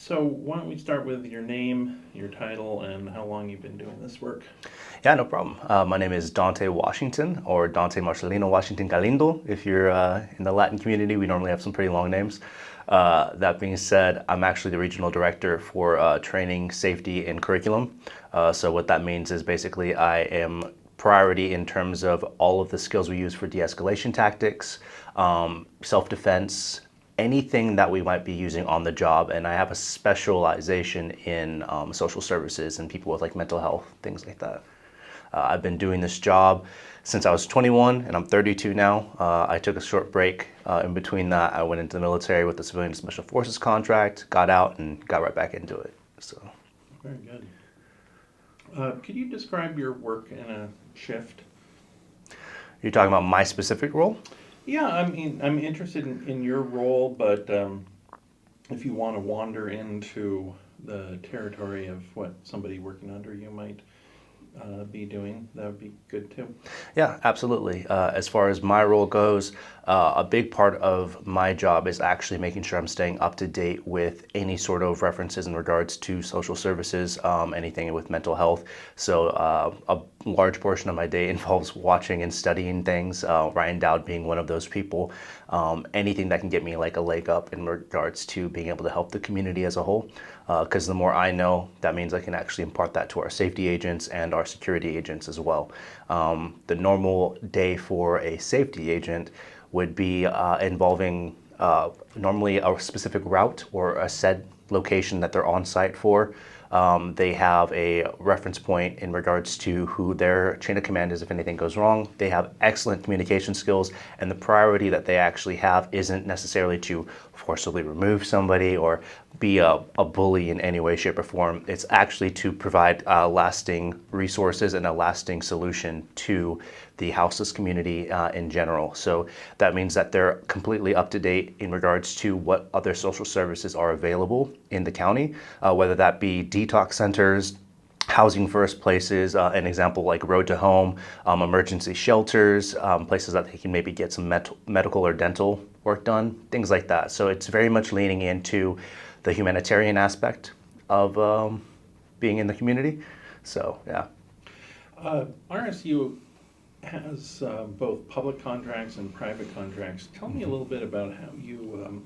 So why don't we start with your name, your title, and how long you've been doing this work? Yeah, no problem. My name is Dante Washington, or Dante Marcelino Washington Galindo. If you're in the Latin community, we normally have some pretty long names. That being said, I'm actually the regional director for training, safety, and curriculum. So what that means is basically I am priority in terms of all of the skills we use for de-escalation tactics, self-defense, anything that we might be using on the job. And I have a specialization in social services and people with like mental health, things like that. I've been doing this job since I was 21 and I'm 32 now. I took a short break. In between that, I went into the military with the Civilian Special Forces contract, got out and got right back into it. So, Very good. Could you describe your work in a shift? you're talking about my specific role? Yeah, I mean, I'm interested in your role, but if you want to wander into the territory of what somebody working under you might be doing, that would be good too. Yeah, absolutely. As far as my role goes, a big part of my job is actually making sure I'm staying up to date with any sort of references in regards to social services, anything with mental health. So a large portion of my day involves watching and studying things, Ryan Dowd being one of those people. Anything that can get me like a leg up in regards to being able to help the community as a whole. Because the more I know, that means I can actually impart that to our safety agents and our security agents as well. The normal day for a safety agent would be involving normally a specific route or a said location that they're on site for. They have a reference point in regards to who their chain of command is if anything goes wrong. They have excellent communication skills, and the priority that they actually have isn't necessarily to forcibly remove somebody or be a bully in any way, shape, or form. It's actually to provide lasting resources and a lasting solution to the houseless community in general. So that means that they're completely up to date in regards to what other social services are available in the county, whether that be detox centers, housing first places, an example like road to home, emergency shelters, places that they can maybe get some medical or dental work done, things like that. So it's very much leaning into the humanitarian aspect of being in the community. So yeah. RSU has both public contracts and private contracts. Tell me a little bit about how you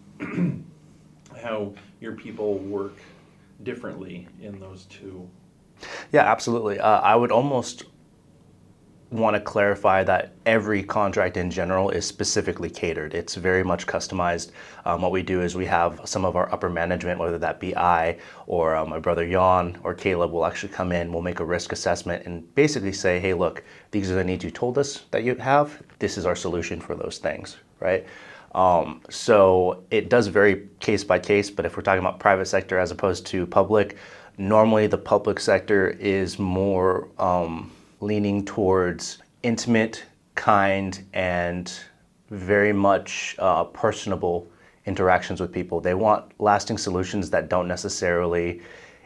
how your people work differently in those two. Yeah, absolutely. I would almost want to clarify that every contract in general is specifically catered. It's very much customized. What we do is we have some of our upper management, whether that be I or my brother Jan or Caleb, will actually come in, we'll make a risk assessment and basically say, hey, look, these are the needs you told us that you have. This is our solution for those things, right? So it does vary case by case, but if we're talking about private sector as opposed to public, normally the public sector is more leaning towards intimate, kind, and very much personable interactions with people. They want lasting solutions that don't necessarily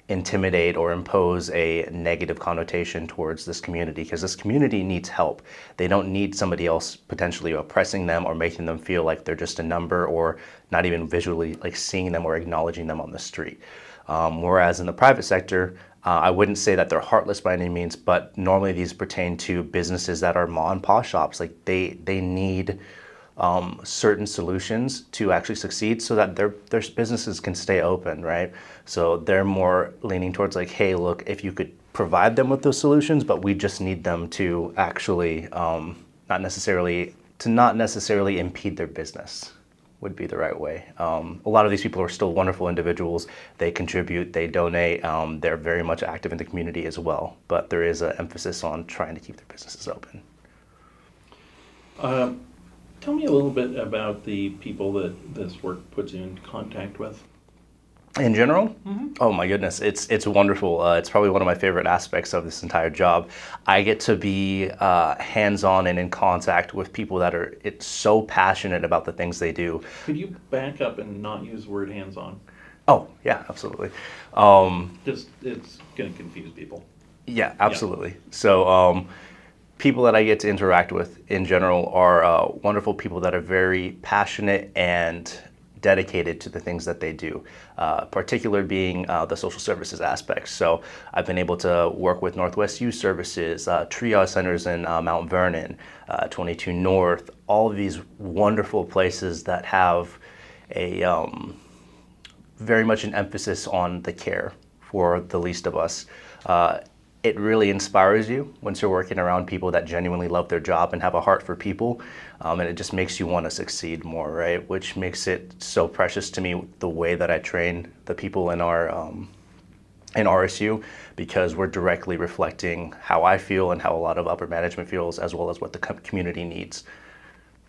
intimidate or impose a negative connotation towards this community, because this community needs help. They don't need somebody else potentially oppressing them or making them feel like they're just a number or not even visually like seeing them or acknowledging them on the street. Whereas in the private sector, I wouldn't say that they're heartless by any means, but normally these pertain to businesses that are ma and pa shops. Like they need certain solutions to actually succeed so that their businesses can stay open, right? So they're more leaning towards like, hey, look, if you could provide them with those solutions, but we just need them to actually not necessarily impede their business would be the right way. A lot of these people are still wonderful individuals. They contribute, they donate, they're very much active in the community as well. But there is an emphasis on trying to keep their businesses open. Uh, Tell me a little bit about the people that this work puts you in contact with. In general, Mm-hmm. oh my goodness, it's wonderful. It's probably one of my favorite aspects of this entire job. I get to be hands-on and in contact with people that are it's so passionate about the things they do. Could you back up and not use the word hands-on? Oh yeah, absolutely. Just it's going to confuse people. Yeah, Yeah. absolutely. So people that I get to interact with in general are wonderful people that are very passionate and dedicated to the things that they do, particular being the social services aspects. So I've been able to work with Northwest Youth Services, triage centers in Mount Vernon, 22 North, all of these wonderful places that have a very much an emphasis on the care for the least of us. It really inspires you once you're working around people that genuinely love their job and have a heart for people, and it just makes you want to succeed more, right? Which makes it so precious to me the way that I train the people in our in RSU, because we're directly reflecting how I feel and how a lot of upper management feels, as well as what the community needs.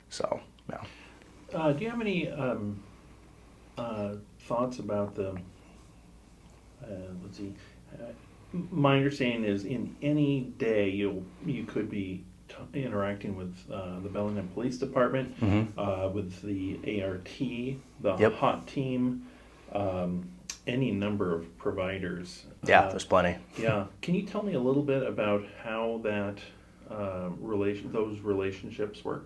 So, yeah. Do you have any thoughts about the, let's see, my understanding is in any day you could be interacting with the Bellingham Police Department, with the ART, the Yep. HOT team, any number of providers. Yeah, there's plenty. Yeah. Can you tell me a little bit about how that those relationships work?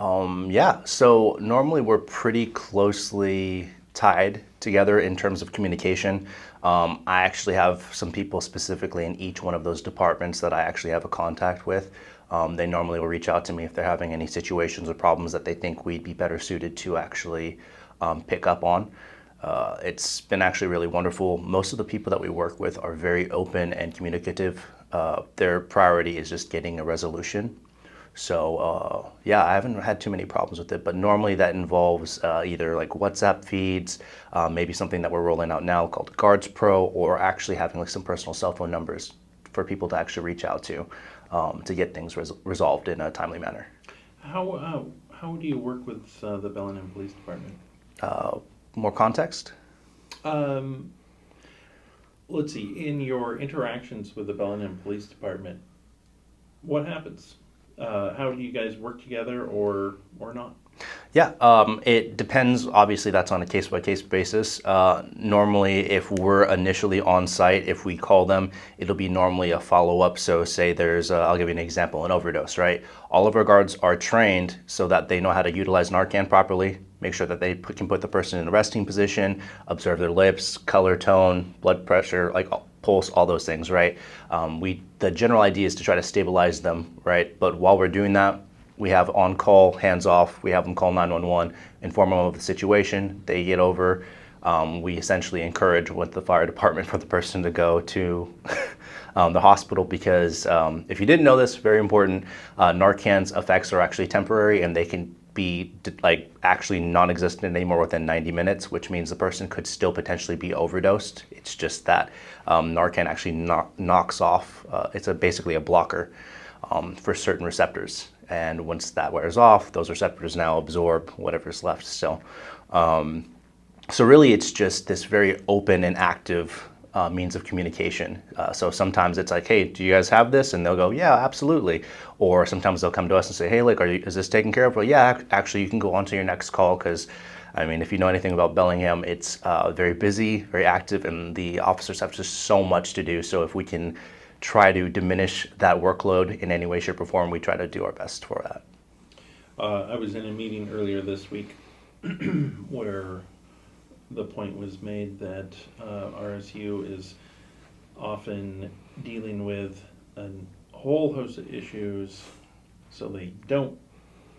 Yeah, so normally we're pretty closely tied together in terms of communication. I actually have some people specifically in each one of those departments that I actually have a contact with. They normally will reach out to me if they're having any situations or problems that they think we'd be better suited to actually pick up on. It's been actually really wonderful. Most of the people that we work with are very open and communicative. Their priority is just getting a resolution. So yeah, I haven't had too many problems with it, but normally that involves either like WhatsApp feeds, maybe something that we're rolling out now called Guards Pro, or actually having like some personal cell phone numbers for people to actually reach out to get things resolved in a timely manner. How do you work with the Bellingham Police Department? More context? Let's see, in your interactions with the Bellingham Police Department, what happens? How do you guys work together or not? Yeah, it depends. Obviously, that's on a case-by-case basis. Normally, if we're initially on site, if we call them, it'll be normally a follow-up. So say there's, I'll give you an example, an overdose, right? All of our guards are trained so that they know how to utilize Narcan properly, make sure that they can put the person in a resting position, observe their lips, color tone, blood pressure, like pulse, all those things, right? The general idea is to try to stabilize them, right? But while we're doing that, we have on-call, hands-off. We have them call 911, inform them of the situation. They get over. We essentially encourage with the fire department for the person to go to the hospital, because if you didn't know this, very important, Narcan's effects are actually temporary, and they can be like actually non-existent anymore within 90 minutes, which means the person could still potentially be overdosed. It's just that Narcan actually knocks off, it's basically a blocker for certain receptors. And once that wears off, those receptors now absorb whatever's left still. So really it's just this very open and active means of communication. So sometimes it's like, hey, do you guys have this? And they'll go, yeah, absolutely. Or sometimes they'll come to us and say, hey, look, is this taken care of? Well, yeah, actually you can go on to your next call, because I mean, if you know anything about Bellingham, it's very busy, very active, and the officers have just so much to do. So if we can try to diminish that workload in any way, shape, or form, we try to do our best for that. I was in a meeting earlier this week where the point was made that RSU is often dealing with a whole host of issues, so they don't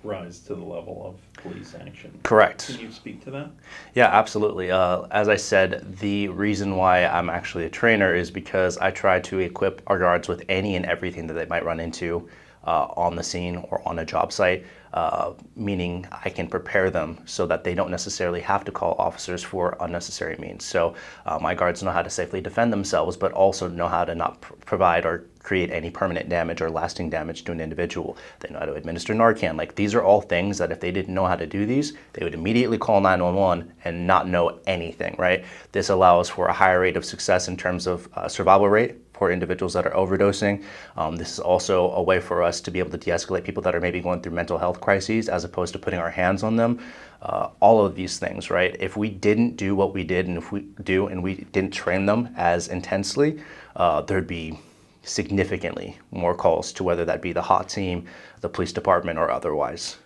rise to the level of police action. Correct. Can you speak to that? Yeah, absolutely. As I said, the reason why I'm actually a trainer is because I try to equip our guards with any and everything that they might run into on the scene or on a job site, meaning I can prepare them so that they don't necessarily have to call officers for unnecessary means. So my guards know how to safely defend themselves, but also know how to not provide or create any permanent damage or lasting damage to an individual. They know how to administer Narcan. Like, these are all things that if they didn't know how to do these, they would immediately call 911 and not know anything, right? This allows for a higher rate of success in terms of survival rate for individuals that are overdosing. This is also a way for us to be able to de-escalate people that are maybe going through mental health crises, as opposed to putting our hands on them. All of these things, right? If we didn't do what we did, and if we do and we didn't train them as intensely, there'd be significantly more calls to whether that be the HOT team, the police department, or otherwise.